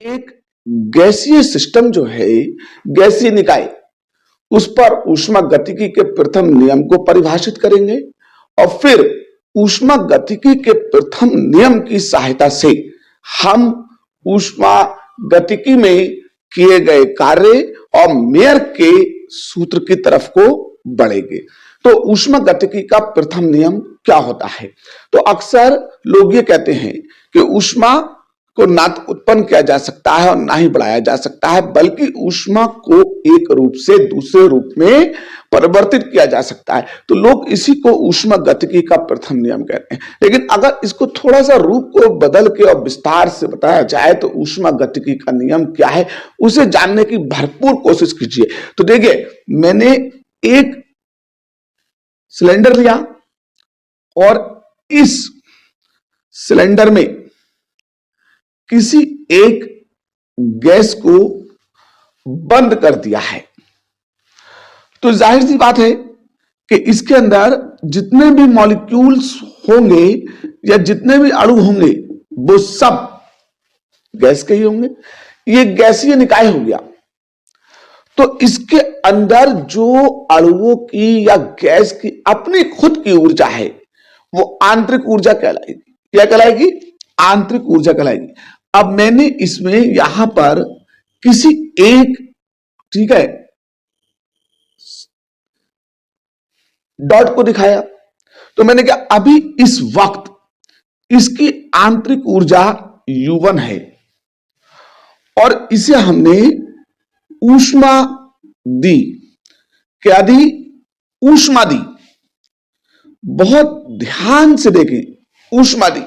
एक गैसीय सिस्टम जो है, गैसीय निकाय, उस पर ऊष्मा गतिकी के प्रथम नियम को परिभाषित करेंगे और फिर ऊष्मा गतिकी के प्रथम नियम की सहायता से हम ऊष्मा गतिकी में किए गए कार्य और मेयर के सूत्र की तरफ को बढ़ेंगे। तो ऊष्मा गतिकी का प्रथम नियम क्या होता है? तो अक्सर लोग ये कहते हैं कि ऊष्मा को ना तो उत्पन्न किया जा सकता है और ना ही बढ़ाया जा सकता है, बल्कि ऊष्मा को एक रूप से दूसरे रूप में परिवर्तित किया जा सकता है। तो लोग इसी को ऊष्मा गतिकी का प्रथम नियम कहते हैं। लेकिन अगर इसको थोड़ा सा रूप को बदल के और विस्तार से बताया जाए तो ऊष्मा गतिकी का नियम क्या है, उसे जानने की भरपूर कोशिश कीजिए। तो देखिए, मैंने एक सिलेंडर लिया और इस सिलेंडर में किसी एक गैस को बंद कर दिया है। तो जाहिर सी बात है कि इसके अंदर जितने भी मॉलिक्यूल्स होंगे या जितने भी अणु होंगे वो सब गैस के ही होंगे। ये गैसीय निकाय हो गया। तो इसके अंदर जो अणुओं की या गैस की अपनी खुद की ऊर्जा है वो आंतरिक ऊर्जा कहलाएगी। क्या कहलाएगी? आंतरिक ऊर्जा कहलाएगी। अब मैंने इसमें यहां पर किसी एक, ठीक है, डॉट को दिखाया। तो मैंने कहा अभी इस वक्त इसकी आंतरिक ऊर्जा U1 है और इसे हमने ऊष्मा दी। क्या दी? ऊष्मा दी। बहुत ध्यान से देखें, ऊष्मा दी।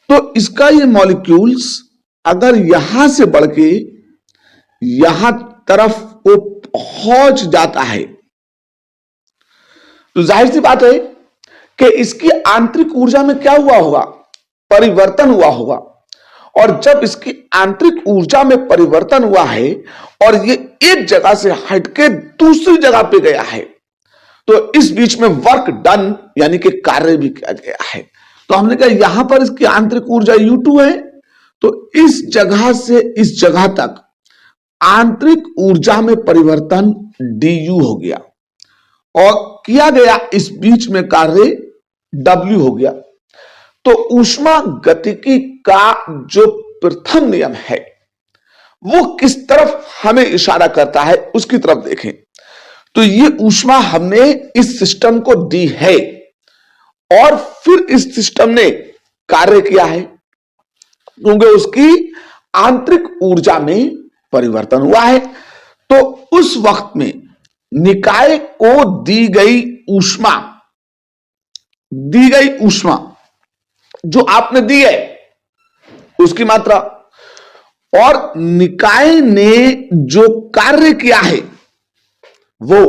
तो इसका ये मॉलिक्यूल्स अगर यहां से बढ़ के यहां तरफ को पहुंच जाता है तो जाहिर सी बात है कि इसकी आंतरिक ऊर्जा में क्या हुआ होगा? परिवर्तन हुआ होगा। और जब इसकी आंतरिक ऊर्जा में परिवर्तन हुआ है और ये एक जगह से हटके दूसरी जगह पे गया है तो इस बीच में वर्क डन यानी कि कार्य भी किया गया है। तो हमने कहा यहां पर इसकी आंतरिक ऊर्जा U2 है, तो इस जगह से इस जगह तक आंतरिक ऊर्जा में परिवर्तन DU हो गया और किया गया इस बीच में कार्य W हो गया। तो ऊष्मा गतिकी का जो प्रथम नियम है वो किस तरफ हमें इशारा करता है उसकी तरफ देखें। तो ये ऊष्मा हमने इस सिस्टम को दी है और फिर इस सिस्टम ने कार्य किया है क्योंकि उसकी आंतरिक ऊर्जा में परिवर्तन हुआ है। तो उस वक्त में निकाय को दी गई ऊष्मा जो आपने दी है उसकी मात्रा और निकाय ने जो कार्य किया है वो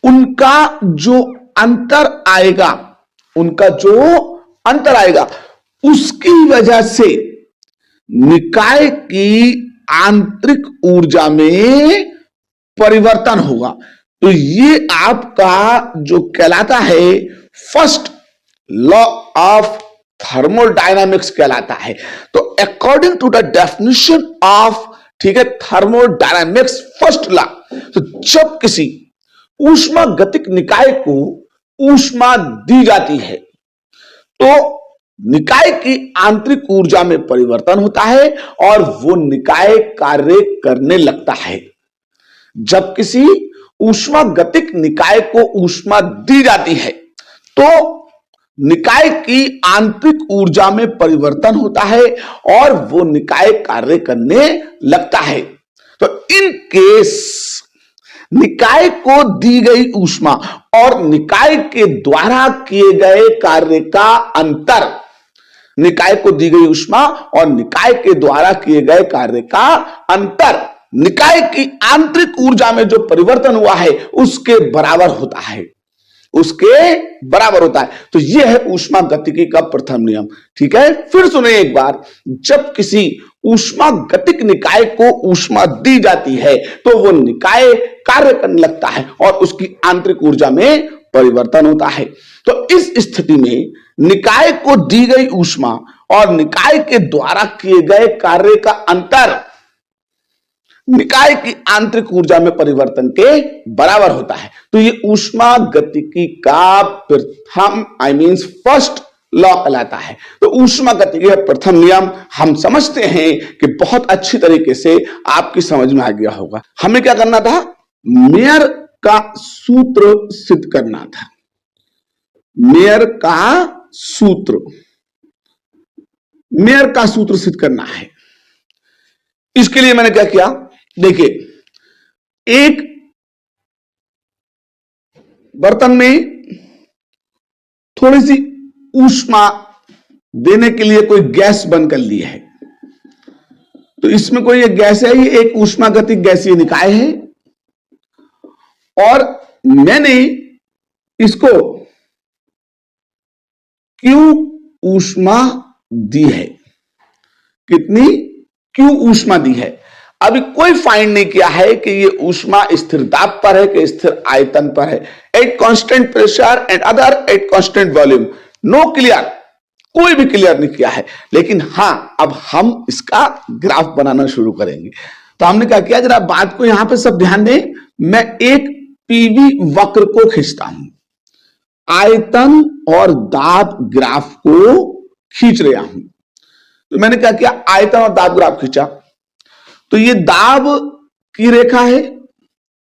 उनका जो अंतर आएगा उसकी वजह से निकाय की आंतरिक ऊर्जा में परिवर्तन होगा। तो ये आपका जो कहलाता है फर्स्ट लॉ ऑफ थर्मोडायनामिक्स कहलाता है। तो according to the definition of, ठीक है, थर्मोडायनामिक्स फर्स्ट लॉ, तो जब किसी ऊष्मा गतिक निकाय को ऊष्मा दी जाती है तो निकाय की आंतरिक ऊर्जा में परिवर्तन होता है और वो निकाय कार्य करने लगता है। जब किसी ऊष्मा गतिक निकाय को ऊष्मा दी जाती है तो निकाय की आंतरिक ऊर्जा में परिवर्तन होता है और वो निकाय कार्य करने लगता है। तो इन केस निकाय को दी गई ऊष्मा और निकाय के द्वारा किए गए कार्य का अंतर, निकाय को दी गई ऊष्मा और निकाय के द्वारा किए गए कार्य का अंतर निकाय की आंतरिक ऊर्जा में जो परिवर्तन हुआ है उसके बराबर होता है, तो यह है ऊष्मा गतिकी का प्रथम नियम। ठीक है, फिर सुनिए एक बार, जब किसी ऊष्मा गतिक निकाय को ऊष्मा दी जाती है तो वो निकाय कार्य करने लगता है और उसकी आंतरिक ऊर्जा में परिवर्तन होता है। तो इस स्थिति में निकाय को दी गई ऊष्मा और निकाय के द्वारा किए गए कार्य का अंतर निकाय की आंतरिक ऊर्जा में परिवर्तन के बराबर होता है। तो ये ऊष्मा गतिकी का प्रथम फर्स्ट लॉ कहलाता है। तो ऊष्मा गतिकी का प्रथम नियम हम समझते हैं कि बहुत अच्छी तरीके से आपकी समझ में आ गया होगा। हमें क्या करना था? मेयर का सूत्र सिद्ध करना था। मेयर का सूत्र सिद्ध करना है। इसके लिए मैंने क्या किया, देखिए, एक बर्तन में थोड़ी सी ऊष्मा देने के लिए कोई गैस बंद कर ली है। तो इसमें कोई एक गैस है, ये एक ऊष्मागतिक गैसीय निकाय है और मैंने इसको क्यू ऊष्मा दी है। कितनी क्यू ऊष्मा दी है? अभी कोई फाइंड नहीं किया है कि ये ऊष्मा स्थिर दाब पर है कि स्थिर आयतन पर है। At constant pressure and other at constant volume, no clear, कोई भी क्लियर नहीं किया है। लेकिन हां, अब हम इसका ग्राफ बनाना शुरू करेंगे। तो हमने क्या किया, जरा बात को यहां पे सब ध्यान दें। मैं एक पीवी वक्र को खींचता हूं, आयतन और दाब ग्राफ को खींच रहा हूं। तो मैंने क्या किया, आयतन और दाब ग्राफ खींचा। तो ये दाब की रेखा है,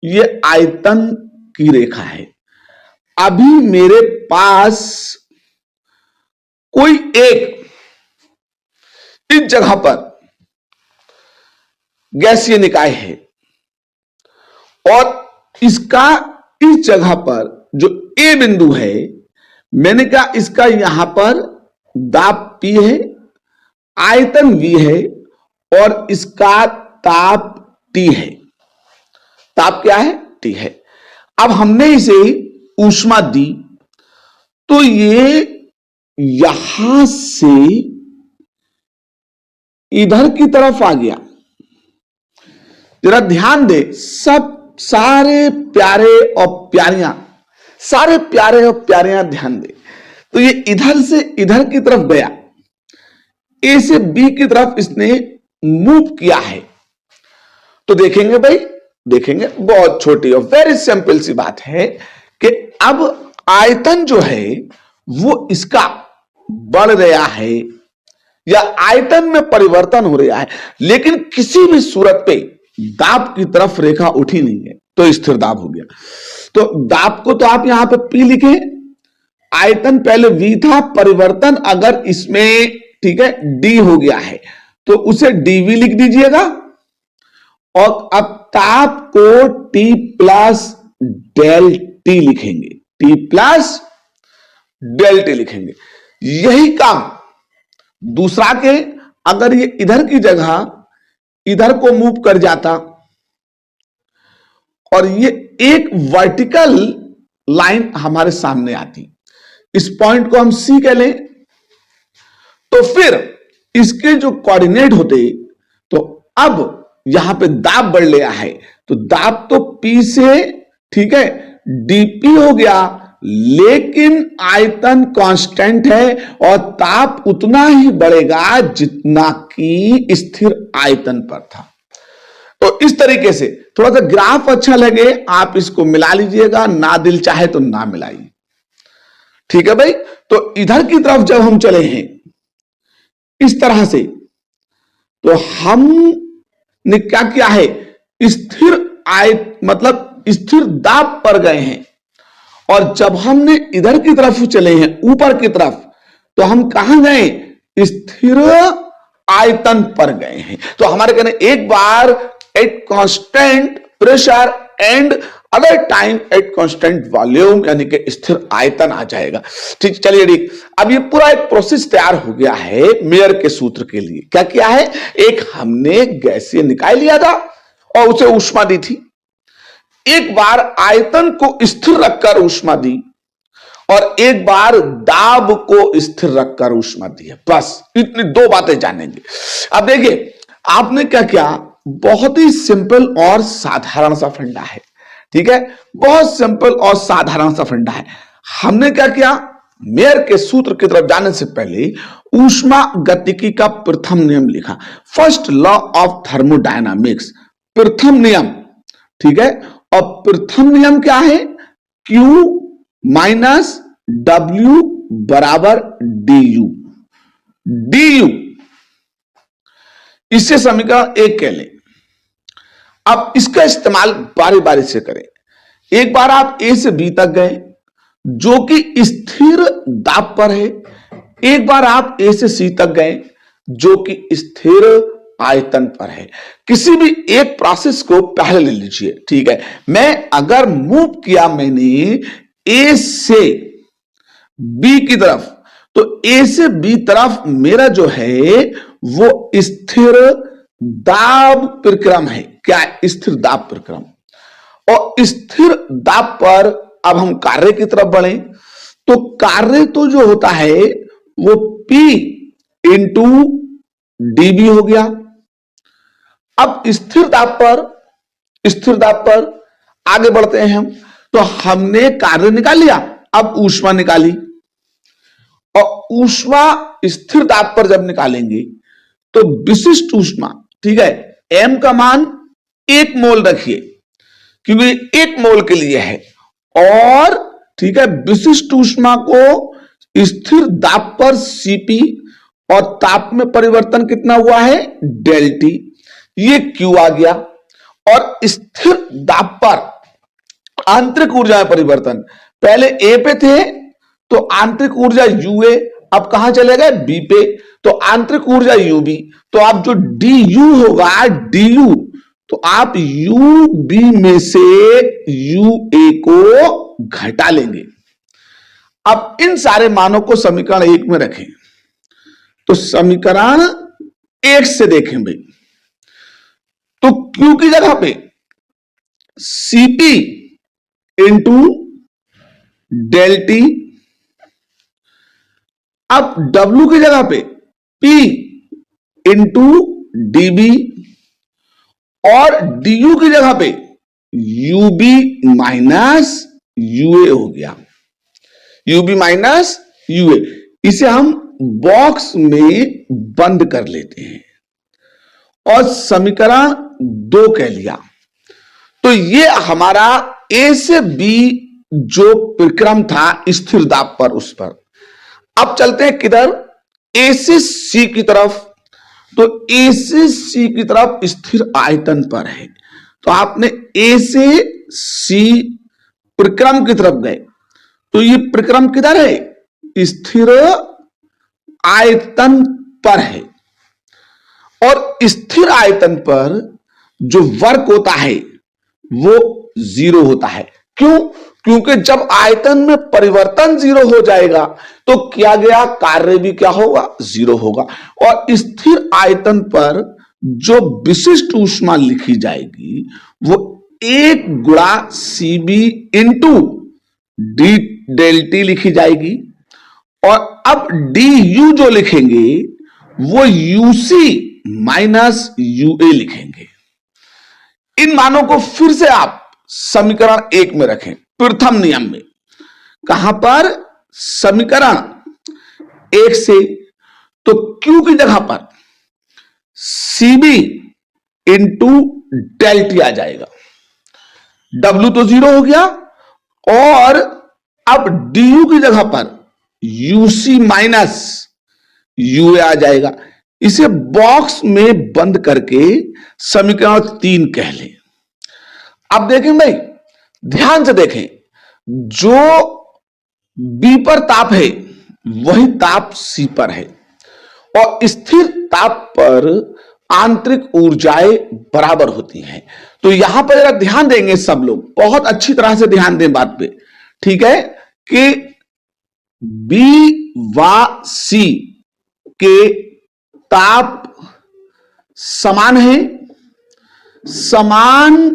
ये आयतन की रेखा है। अभी मेरे पास कोई एक इस जगह पर गैसीय निकाय है और इसका इस जगह पर जो ए बिंदु है, मैंने कहा इसका यहां पर दाब P है, आयतन V है और इसका ताप T है। ताप क्या है? T है। अब हमने इसे ऊष्मा दी तो ये यहां से इधर की तरफ आ गया। जरा ध्यान दे, सब सारे प्यारे और प्यारियां, सारे प्यारे और प्यारियां ध्यान दे। तो ये इधर से इधर की तरफ गया, ए से बी की तरफ इसने मूव किया है। तो देखेंगे भाई, देखेंगे, बहुत छोटी और वेरी सिंपल सी बात है कि अब आयतन जो है वो इसका बढ़ रहा है या आयतन में परिवर्तन हो रहा है, लेकिन किसी भी सूरत पे दाब की तरफ रेखा उठी नहीं है, तो स्थिर दाब हो गया। तो दाब को तो आप यहां पे P लिखे, आयतन पहले V था, परिवर्तन अगर इसमें, ठीक है, D हो गया है तो उसे dV लिख दीजिएगा और अब ताप को T प्लस डेल T लिखेंगे, T प्लस डेल T लिखेंगे। यही काम दूसरा के, अगर ये इधर की जगह इधर को मूव कर जाता और ये एक वर्टिकल लाइन हमारे सामने आती, इस पॉइंट को हम C कह लें, तो फिर इसके जो कोऑर्डिनेट होते, तो अब यहां पे दाब बढ़ लिया है, तो दाब तो P से, ठीक है, dP हो गया, लेकिन आयतन कांस्टेंट है और ताप उतना ही बढ़ेगा जितना कि स्थिर आयतन पर था। तो इस तरीके से थोड़ा सा ग्राफ अच्छा लगे आप इसको मिला लीजिएगा, ना दिल चाहे तो ना मिलाइए। ठीक है भाई। तो इधर की तरफ जब हम चले हैं इस तरह से, तो हमने क्या किया है, स्थिर मतलब स्थिर दाब पर गए हैं। और जब हमने इधर की तरफ चले हैं, ऊपर की तरफ, तो हम कहां गए, स्थिर आयतन पर गए हैं। तो हमारे कहने, एक बार at constant pressure and other time at constant volume, यानी कि स्थिर आयतन आ जाएगा। ठीक, चलिए ठीक। अब ये पूरा एक प्रोसेस तैयार हो गया है मेयर के सूत्र के लिए। क्या किया है, एक हमने गैसीय निकाय लिया था और उसे ऊष्मा दी थी, एक बार आयतन को स्थिर रखकर ऊष्मा दी और एक बार दाब को स्थिर रखकर ऊष्मा दी है। बस इतनी दो बातें जानेंगे। अब देखिए आपने क्या किया, बहुत ही सिंपल और साधारण सा फंडा है। ठीक है, बहुत सिंपल और साधारण सा फंडा है। हमने क्या किया, मेयर के सूत्र की तरफ जाने से पहले ऊष्मा गतिकी का प्रथम नियम लिखा, फर्स्ट लॉ ऑफ थर्मोडायनामिक्स, प्रथम नियम। ठीक है, और प्रथम नियम क्या है? Q माइनस W बराबर du, du। इससे समीकरण एक कह लें। अब इसका इस्तेमाल बारी बारी से करें। एक बार आप A से B तक गए जो कि स्थिर दाब पर है, एक बार आप A से C तक गए जो कि स्थिर आयतन पर है। किसी भी एक प्रोसेस को पहले ले लीजिए। ठीक है, मैं अगर मूव किया मैंने A से B की तरफ, तो A से B तरफ मेरा जो है वो स्थिर दाब प्रक्रम है। क्या? स्थिर दाब प्रक्रम। और स्थिर दाब पर अब हम कार्य की तरफ बढ़े तो कार्य तो जो होता है वो P इंटू dB हो गया। अब स्थिर दाब पर आगे बढ़ते हैं हम, तो हमने कार्य निकाल लिया, अब ऊष्मा निकाली। और ऊष्मा स्थिर दाब पर जब निकालेंगे तो विशिष्ट ऊष्मा, ठीक है, m का मान 1 मोल रखिए क्योंकि 1 मोल के लिए है। और ठीक है, विशिष्ट ऊष्मा को स्थिर दाब पर Cp और ताप में परिवर्तन कितना हुआ है? डेल टी, ये Q आ गया। और स्थिर दाब पर आंतरिक ऊर्जा में परिवर्तन, पहले A पे थे तो आंतरिक ऊर्जा UA, अब कहां चले गए? B पे, तो आंतरिक ऊर्जा UB। तो आप जो DU होगा DU, तो आप UB में से UA को घटा लेंगे। अब इन सारे मानों को समीकरण 1 में रखें, तो समीकरण 1 से देखें भाई, तो Q की जगह पे Cp इंटू डेल टी, अब W की जगह पे P इंटू dB और du की जगह पे UB माइनस UA हो गया, UB माइनस UA। इसे हम बॉक्स में बंद कर लेते हैं और समीकरण 2 कह लिया। तो ये हमारा A से B जो प्रक्रम था स्थिर दाब पर, उस पर। अब चलते हैं किधर? A से C की तरफ। तो A से C की तरफ स्थिर आयतन पर है, तो आपने A से C प्रक्रम की तरफ गए, तो ये प्रक्रम किधर है? स्थिर आयतन पर है। और स्थिर आयतन पर जो वर्क होता है वो 0 होता है। क्यों? क्योंकि जब आयतन में परिवर्तन 0 हो जाएगा तो किया गया कार्य भी क्या होगा? 0 होगा। और स्थिर आयतन पर जो विशिष्ट ऊष्मा लिखी जाएगी वो 1 गुणा Cb into D del T लिखी जाएगी। और अब du जो लिखेंगे वो UC माइनस UA लिखेंगे। इन मानों को फिर से आप समीकरण 1 में रखें, प्रथम नियम में। कहां पर? समीकरण 1 से। तो Q की जगह पर Cb इंटू डेल टी आ जाएगा, W तो 0 हो गया। और अब du की जगह पर UC माइनस UA आ जाएगा। इसे बॉक्स में बंद करके समीकरण 3 कह लें। अब देखें भाई, ध्यान से देखें, जो B पर ताप है वही ताप C पर है। और स्थिर ताप पर आंतरिक ऊर्जाएं बराबर होती हैं। तो यहां पर जरा ध्यान देंगे सब लोग, बहुत अच्छी तरह से ध्यान दें बात पे, ठीक है, कि B व C के ताप समान है। समान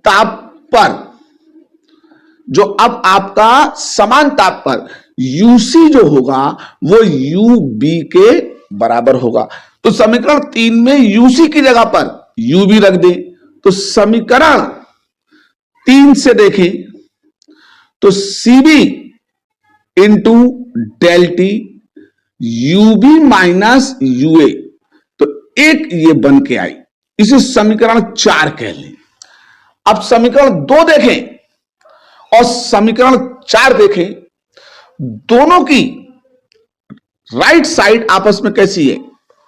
ताप पर जो अब आपका समान ताप पर UC जो होगा वो UB के बराबर होगा। तो समीकरण 3 में UC की जगह पर UB रख दें। तो समीकरण 3 से देखें तो CB into del T U B minus U A, तो एक ये बन के आई, इसे समीकरण 4 कह लें। अब समीकरण 2 देखें और समीकरण 4 देखें, दोनों की राइट साइड आपस में कैसी है,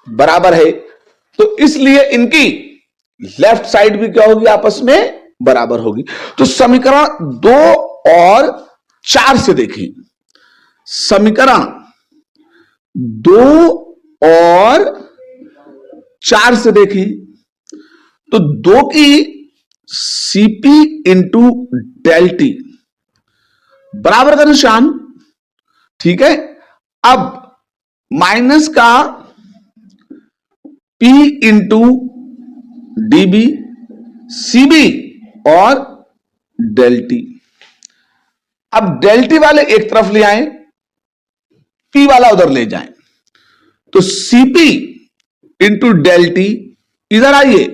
बराबर है, तो इसलिए इनकी लेफ्ट साइड भी क्या होगी, आपस में बराबर होगी। तो समीकरण 2 और 4 से देखें, समीकरण 2 और 4 से देखें तो 2 की सीपी इंटू डेल टी बराबर का निशान, ठीक है। अब माइनस का P इंटू डीबी, सीबी और डेल टी। अब डेल टी वाले एक तरफ ले आए, P वाला उधर ले जाएं, तो सीपी इंटू डेल टी इधर आइए,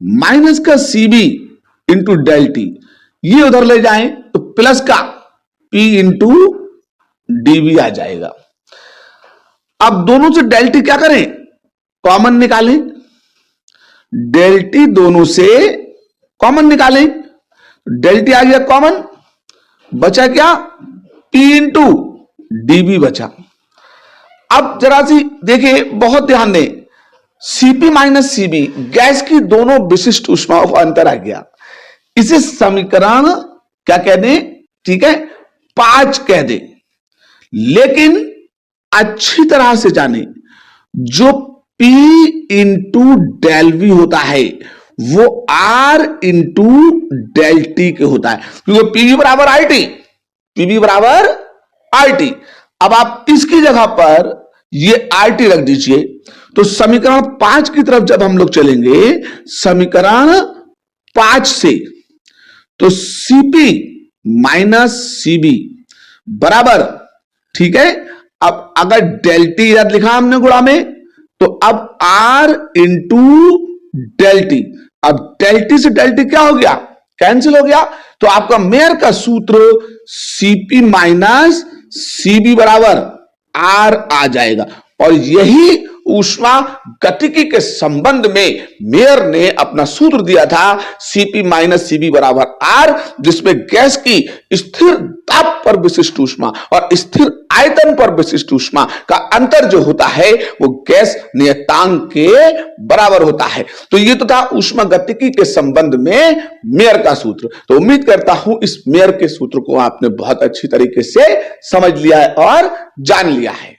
माइनस का सीबी इंटू डेल टी ये उधर ले जाएं तो प्लस का P इंटू डीबी आ जाएगा। अब दोनों से डेल टी क्या करें, कॉमन निकालें, डेल टी दोनों से कॉमन निकालें, डेल टी आ गया कॉमन, बचा क्या, P इंटू डीबी बचा। अब जरा सी देखिए, बहुत ध्यान दें, सीपी माइनस सीबी गैस की दोनों विशिष्ट ऊष्माओं का अंतर आ गया, इसे समीकरण क्या कह दें, ठीक है, 5 कह दें। लेकिन अच्छी तरह से जाने, जो P इंटू डेल वी होता है वो R इंटू डेल टी के होता है, क्योंकि पीवी बराबर आई टी, पीवी बराबर आई टी। अब आप इसकी जगह पर ये आई टी रख दीजिए, तो समीकरण 5 की तरफ जब हम लोग चलेंगे, समीकरण 5 से, तो सीपी माइनस सीबी बराबर, ठीक है। अब अगर डेल टी इधर लिखा हमने गुणा में, तो अब R इंटू डेल टी, अब डेल टी से डेल टी क्या हो गया, कैंसिल हो गया, तो आपका मेयर का सूत्र सीपी माइनस सीबी बराबर R आ जाएगा। और यही ऊष्मा गतिकी के संबंध में मेयर ने अपना सूत्र दिया था, सीपी माइनस सीबी बराबर R, जिसमें गैस की स्थिर ताप पर विशिष्ट ऊष्मा और स्थिर आयतन पर विशिष्ट ऊष्मा का अंतर जो होता है वो गैस नियतांक के बराबर होता है। तो ये तो था ऊष्मा गतिकी के संबंध में मेयर का सूत्र। तो उम्मीद करता हूं इस मेयर के सूत्र को आपने बहुत अच्छी तरीके से समझ लिया है और जान लिया है।